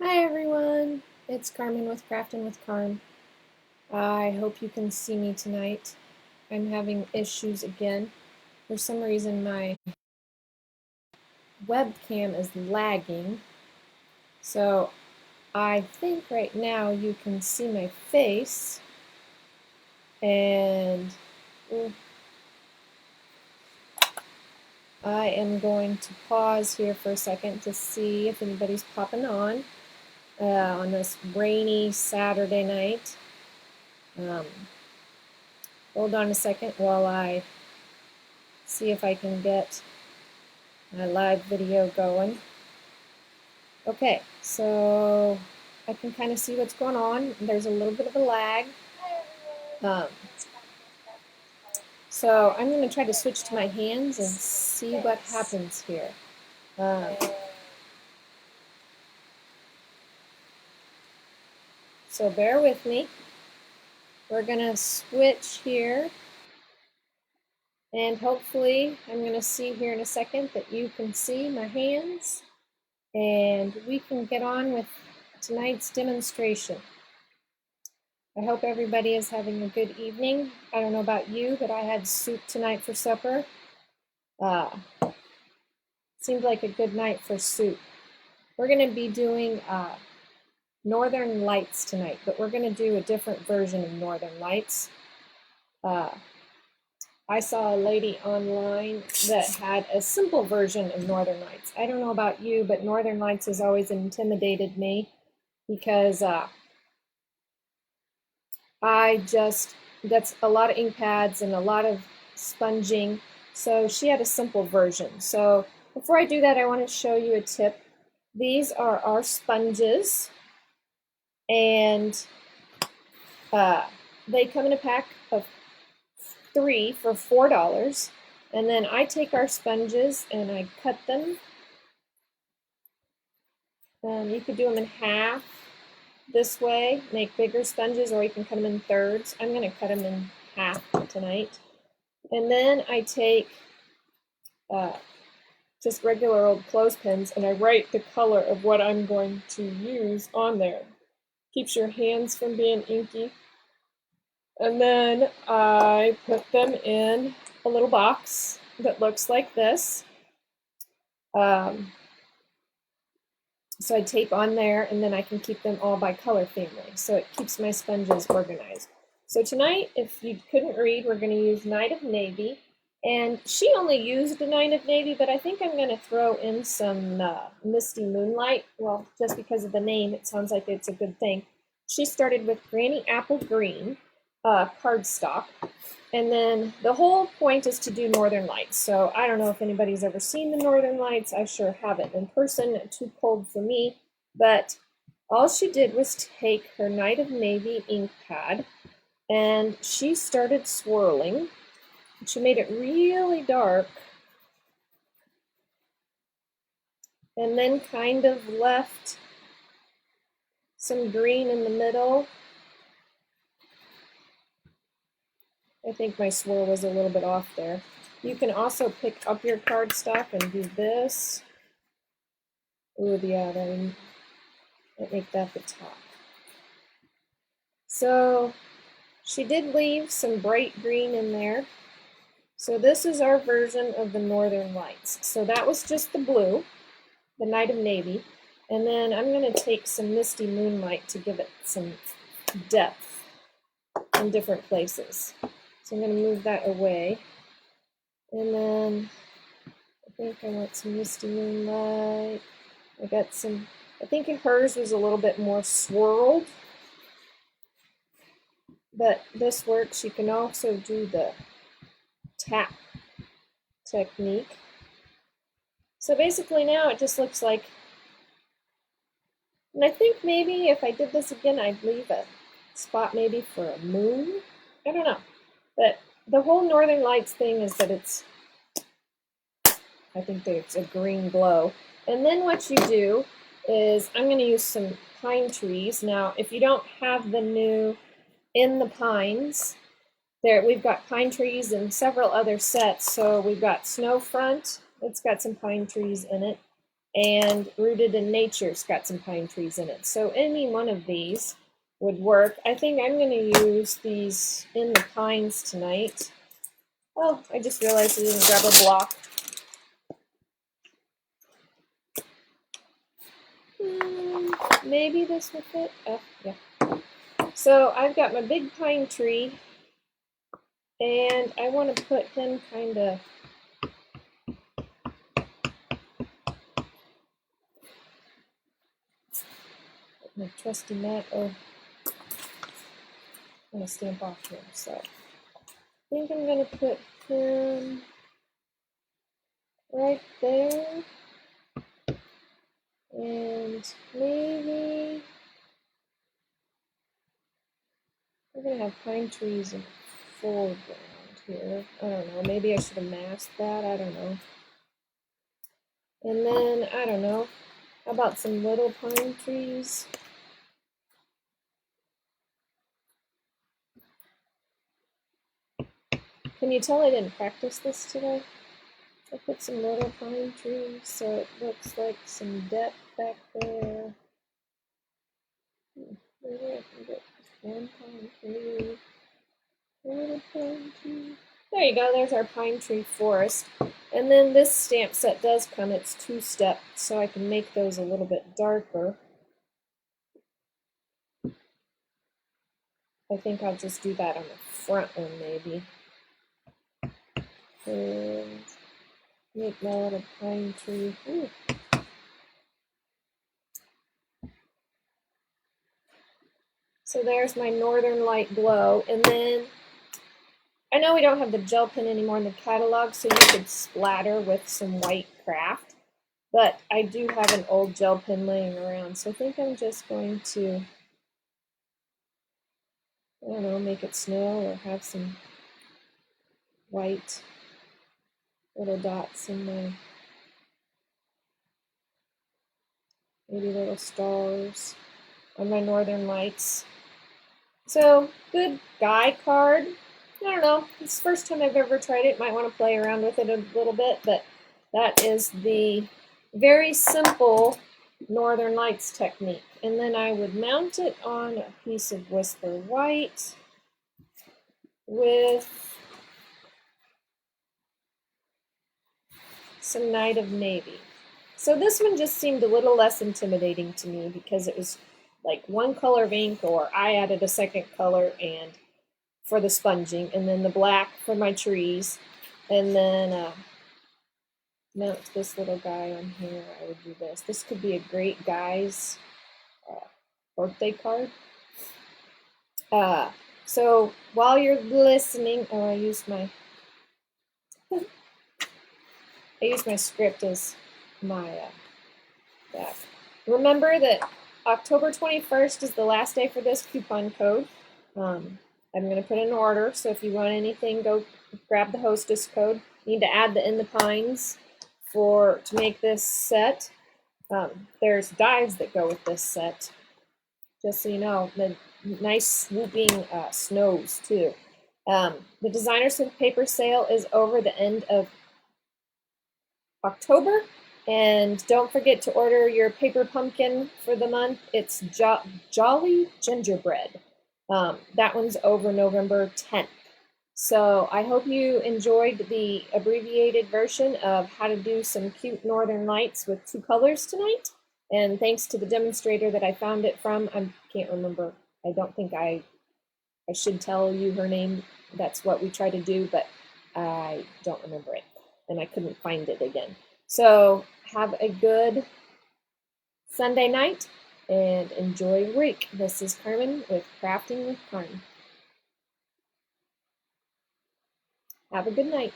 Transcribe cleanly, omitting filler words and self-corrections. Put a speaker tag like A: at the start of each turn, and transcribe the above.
A: Hi everyone, it's Carmen with Craftin' with Carm. I hope you can see me tonight. I'm having issues again. For some reason my webcam is lagging. So I think right now you can see my face and I am going to pause here for a second to see if anybody's popping on this rainy Saturday night. Hold on a second while I see if I can get my live video going. Okay, so I can kind of see what's going on. There's a little bit of a lag. So I'm going to try to switch to my hands and see what happens here. So bear with me. We're going to switch here. And hopefully I'm going to see here in a second that you can see my hands. And we can get on with tonight's demonstration. I hope everybody is having a good evening. I don't know about you, but I had soup tonight for supper. Seemed like a good night for soup. We're going to be doing Northern Lights tonight, but we're going to do a different version of Northern Lights. I saw a lady online that had a simple version of Northern Lights. I don't know about you, but Northern Lights has always intimidated me because that's a lot of ink pads and a lot of sponging. So she had a simple version. So before I do that, I want to show you a tip. These are our sponges, and they come in a pack of 3 for $4. And then I take our sponges and I cut them. You could do them in half this way, make bigger sponges, or you can cut them in thirds. I'm going to cut them in half tonight. And then I take just regular old clothespins and I write the color of what I'm going to use on there. Keeps your hands from being inky. And then I put them in a little box that looks like this. So I tape on there, and then I can keep them all by color family. So it keeps my sponges organized. So tonight, if you couldn't read, we're going to use Night of Navy. And she only used the Night of Navy, but I think I'm going to throw in some Misty Moonlight. Well, just because of the name, it sounds like it's a good thing. She started with Granny Green Cardstock. And then the whole point is to do Northern Lights. So I don't know if anybody's ever seen the Northern Lights. I sure haven't in person. Too cold for me. But all she did was take her Night of Navy ink pad and she started swirling. She made it really dark and then kind of left some green in the middle. I think my swirl was a little bit off there. You can also pick up your cardstock and do this. Ooh, yeah, then make that the top. So she did leave some bright green in there. So this is our version of the Northern Lights. So that was just the blue, the Night of Navy. And then I'm going to take some Misty Moonlight to give it some depth in different places. So I'm going to move that away. And then I think I want some Misty Moonlight. I got some, I think hers was a little bit more swirled. But this works. You can also do the tap technique. So basically now it just looks like, and I think maybe if I did this again, I'd leave a spot maybe for a moon. I don't know. But the whole Northern Lights thing is that it's, I think there's a green glow. And then what you do is, I'm going to use some pine trees. Now, if you don't have the new In the Pines, there we've got pine trees and several other sets. So we've got Snowfront. It's got some pine trees in it. and Rooted in Nature's got some pine trees in it. So any one of these would work. I think I'm going to use these in the pines tonight. Oh, I just realized I didn't grab a block. Maybe this will fit. Oh, yeah. So I've got my big pine tree, and I want to put him kind of my trusty mat. Oh, I'm going to stamp off here. So I think I'm going to put him right there. And maybe we're going to have pine trees in the foreground here. I don't know. Maybe I should have masked that. I don't know. And then, I don't know. How about some little pine trees? Can you tell I didn't practice this today? I put some little pine trees so it looks like some depth back there. Maybe I can get one pine tree. Little pine tree. There you go, there's our pine tree forest. And then this stamp set does come, it's 2-step, so I can make those a little bit darker. I think I'll just do that on the front one maybe. And make my little pine tree. Ooh. So there's my Northern Light Glow. And then I know we don't have the gel pen anymore in the catalog, so you could splatter with some white craft. But I do have an old gel pen laying around, so I think I'm just going to, I don't know, make it snow or have some white little dots in my, maybe little stars on my Northern Lights. So, good guy card. I don't know, it's the first time I've ever tried it. Might want to play around with it a little bit, but that is the very simple Northern Lights technique. And then I would mount it on a piece of Whisper White with some Night of Navy. So this one just seemed a little less intimidating to me because it was like one color of ink, or I added a second color and for the sponging, and then the black for my trees, and then mount this little guy on here. I would do this. This could be a great guy's birthday card. So while you're listening, oh, I used my script as my back. Remember that October 21st is the last day for this coupon code. I'm going to put in an order, so if you want anything, go grab the hostess code. You need to add the In the Pines to make this set. There's dies that go with this set, just so you know. The nice swooping snows too. The Designer's Paper sale is over the end of October, and don't forget to order your paper pumpkin for the month. It's Jolly Gingerbread. That one's over November 10th. So I hope you enjoyed the abbreviated version of how to do some cute Northern Lights with 2 colors tonight. And thanks to the demonstrator that I found it from. I can't remember. I don't think I should tell you her name. That's what we try to do, but I don't remember it. And I couldn't find it again. So have a good Sunday night and enjoy your week. This is Carmen with Crafting with Carmen. Have a good night.